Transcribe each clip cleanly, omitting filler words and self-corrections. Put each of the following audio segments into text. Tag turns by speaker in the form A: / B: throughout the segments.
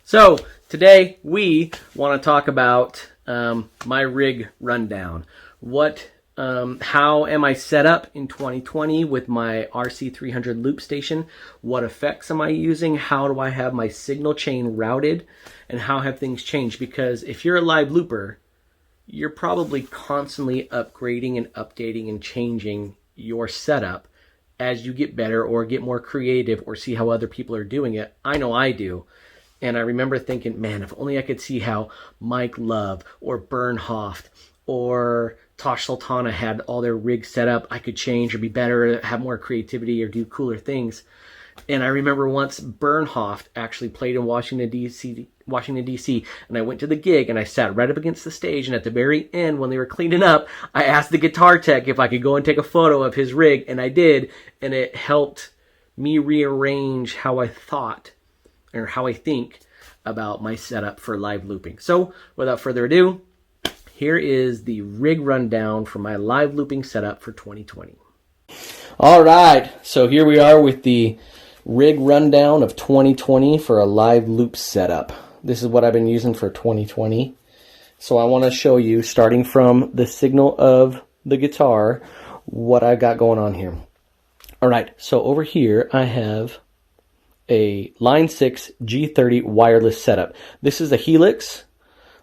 A: So today we want to talk about my rig rundown. How am I set up in 2020 with my RC300 loop station? What effects am I using? How do I have my signal chain routed? And how have things changed? Because if you're a live looper, you're probably constantly upgrading and updating and changing your setup as you get better or get more creative or see how other people are doing it. I know I do. And I remember thinking, man, if only I could see how Mike Love or Bernhoft or Tosh Sultana had all their rigs set up, I could change or be better, have more creativity or do cooler things. And I remember once Bernhoft actually played in Washington, D.C., and I went to the gig and I sat right up against the stage, and at the very end when they were cleaning up, I asked the guitar tech if I could go and take a photo of his rig, and I did, and it helped me rearrange how I thought or how I think about my setup for live looping. So without further ado, here is the rig rundown for my live looping setup for 2020. All right, so here we are with the rig rundown of 2020 for a live loop setup. This is what I've been using for 2020. So I want to show you, starting from the signal of the guitar, what I got going on here. All right, so over here I have a Line 6 G30 wireless setup. This is a Helix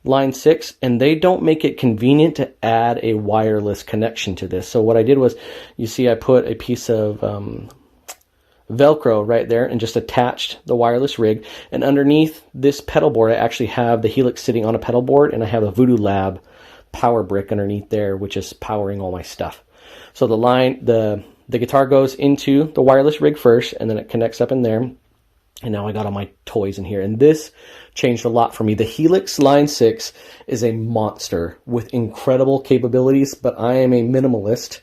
A: Line 6, and they don't make it convenient to add a wireless connection to this. So what I did was, you see I put a piece of Velcro right there and just attached the wireless rig. And underneath this pedal board, I actually have the Helix sitting on a pedal board, and I have a Voodoo Lab power brick underneath there, which is powering all my stuff. So the guitar goes into the wireless rig first, and then it connects up in there. And now I got all my toys in here. And this changed a lot for me. The Helix Line 6 is a monster with incredible capabilities, but I am a minimalist,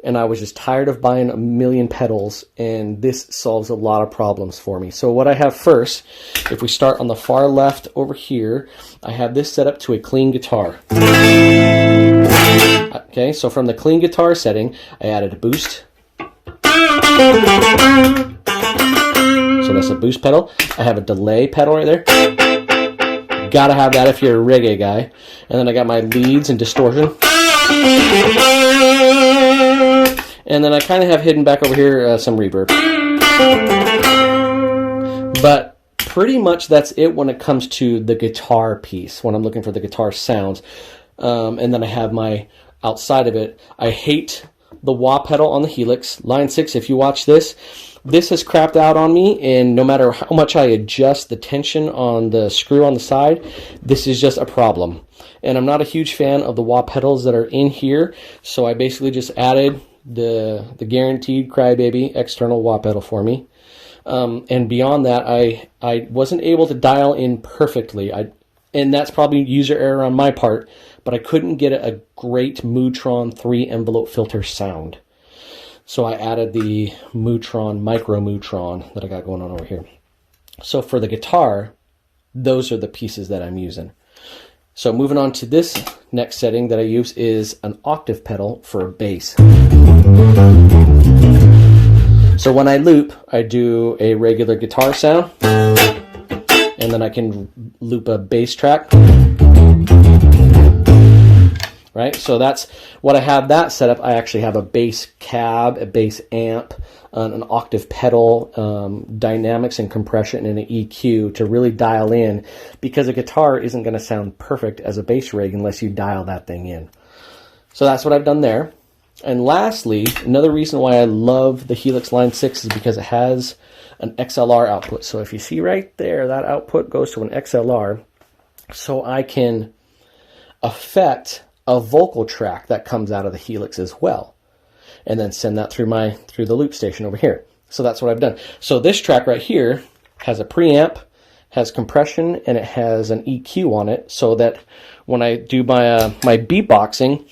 A: and I was just tired of buying a million pedals, and this solves a lot of problems for me. So what I have first, if we start on the far left over here, I have this set up to a clean guitar. Okay, so from the clean guitar setting, I added a boost. So that's a boost pedal. I have a delay pedal right there. Gotta have that if you're a reggae guy. And then I got my leads and distortion. And then I kind of have hidden back over here some reverb. But pretty much that's it when it comes to the guitar piece, when I'm looking for the guitar sounds. And then I have my outside of it. I hate the wah pedal on the Helix Line 6. If you watch this has crapped out on me, and no matter how much I adjust the tension on the screw on the side, this is just a problem. And I'm not a huge fan of the wah pedals that are in here, so I basically just added the guaranteed Crybaby external wah pedal for me. And beyond that, I wasn't able to dial in perfectly. And that's probably user error on my part, but I couldn't get a great Micro-Tron 3 envelope filter sound. So I added the Micro-Tron that I got going on over here. So for the guitar, those are the pieces that I'm using. So moving on to this next setting that I use is an octave pedal for bass. So when I loop, I do a regular guitar sound, and then I can loop a bass track. Right, so that's what I have that set up. I actually have a bass cab, a bass amp, an octave pedal, dynamics and compression, and an EQ to really dial in, because a guitar isn't going to sound perfect as a bass rig unless you dial that thing in. So that's what I've done there. And lastly, another reason why I love the Helix Line 6 is because it has an XLR output. So if you see right there, that output goes to an XLR, so I can affect a vocal track that comes out of the Helix as well, and then send that through the loop station over here. So that's what I've done. So this track right here has a preamp, has compression, and it has an EQ on it, so that when I do my my beatboxing,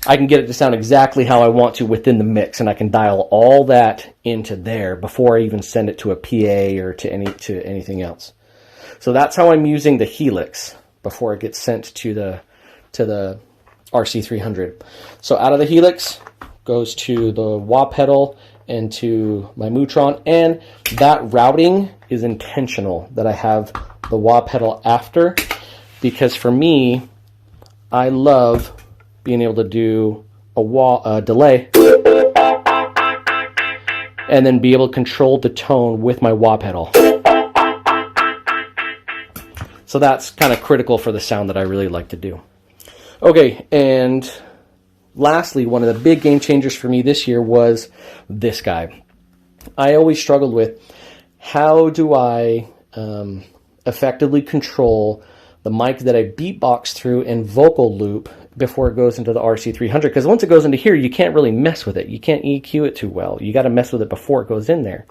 A: I can get it to sound exactly how I want to within the mix, and I can dial all that into there before I even send it to a PA or to anything else. So that's how I'm using the Helix before it gets sent to the RC300. So out of the Helix goes to the wah pedal into my Micro-Tron, and that routing is intentional that I have the wah pedal after, because for me, I love being able to do a delay and then be able to control the tone with my wah pedal. So that's kind of critical for the sound that I really like to do. Okay, and lastly, one of the big game changers for me this year was this guy. I always struggled with, how do I effectively control the mic that I beatbox through and vocal loop before it goes into the RC300? Because once it goes into here, you can't really mess with it. You can't EQ it too well. You got to mess with it before it goes in there.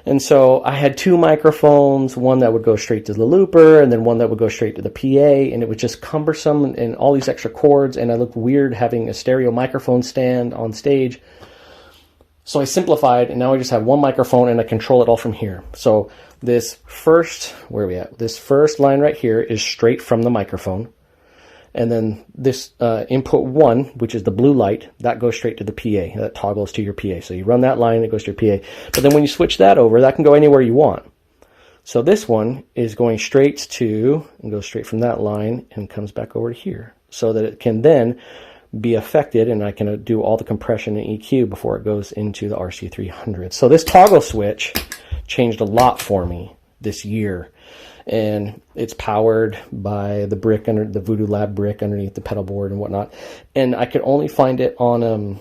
A: And so I had two microphones, one that would go straight to the looper and then one that would go straight to the PA, and it was just cumbersome and all these extra cords, and I looked weird having a stereo microphone stand on stage. So I simplified, and now I just have one microphone and I control it all from here. So this first, where are we at? This first line right here is straight from the microphone. And then this input 1, which is the blue light, that goes straight to the PA. That toggles to your PA. So you run that line, it goes to your PA. But then when you switch that over, that can go anywhere you want. So this one is going straight to, and goes straight from that line and comes back over to here. So that it can then be affected, and I can do all the compression and EQ before it goes into the RC300. So this toggle switch changed a lot for me this year. And it's powered by the brick under the Voodoo Lab brick underneath the pedal board and whatnot. And I could only find it on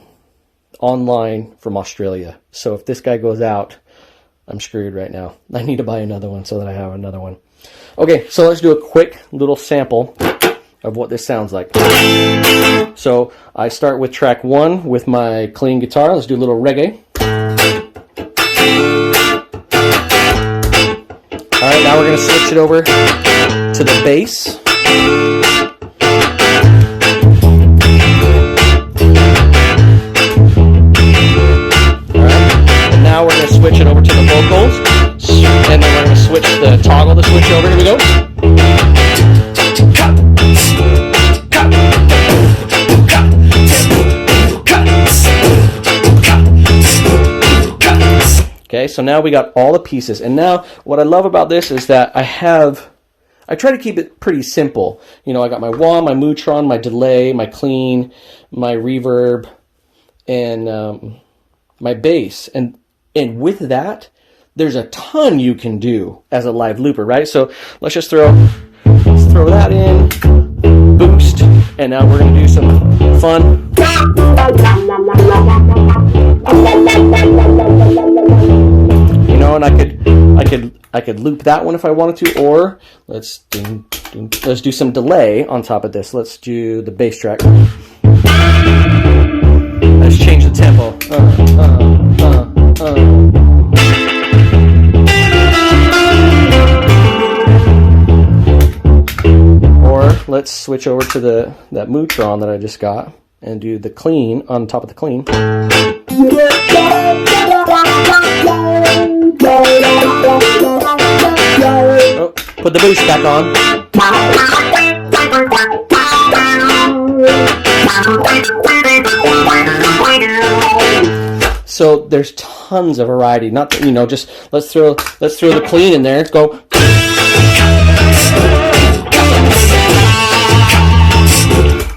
A: online from Australia. So if this guy goes out, I'm screwed right now. I need to buy another one so that I have another one. Okay, so let's do a quick little sample of what this sounds like. So I start with track 1 with my clean guitar. Let's do a little reggae. All right, now we're going to switch it over to the bass. All right, and now we're going to switch it over to the vocals, and then we're going to switch the toggle to switch over. Here we go. Okay, so now we got all the pieces, and now what I love about this is that I try to keep it pretty simple. You know, I got my wah, my Micro-Tron, my delay, my clean, my reverb, and my bass, and with that, there's a ton you can do as a live looper, right? So let's throw that in, boost, and now we're gonna do some fun. You know, and I could loop that one if I wanted to, or let's do some delay on top of this. Let's do the bass track. Let's change the tempo. Or let's switch over to that Micro-Tron that I just got and do the clean on top of the clean. Oh, put the bass back on. So there's tons of variety. Not that, you know, just let's throw the clean in there. Let's go.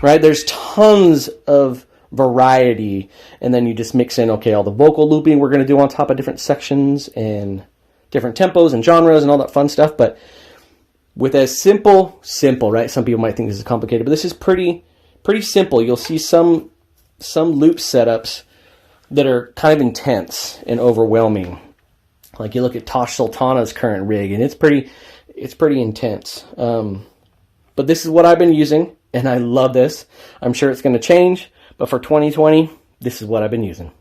A: Right? There's tons of variety, and then you just mix in, okay, all the vocal looping we're going to do on top of different sections and different tempos and genres and all that fun stuff. But with as simple, right? Some people might think this is complicated, but this is pretty simple. You'll see some loop setups that are kind of intense and overwhelming. Like you look at Tosh Sultana's current rig, and it's pretty intense. But this is what I've been using, and I love this. I'm sure it's going to change, but for 2020, this is what I've been using.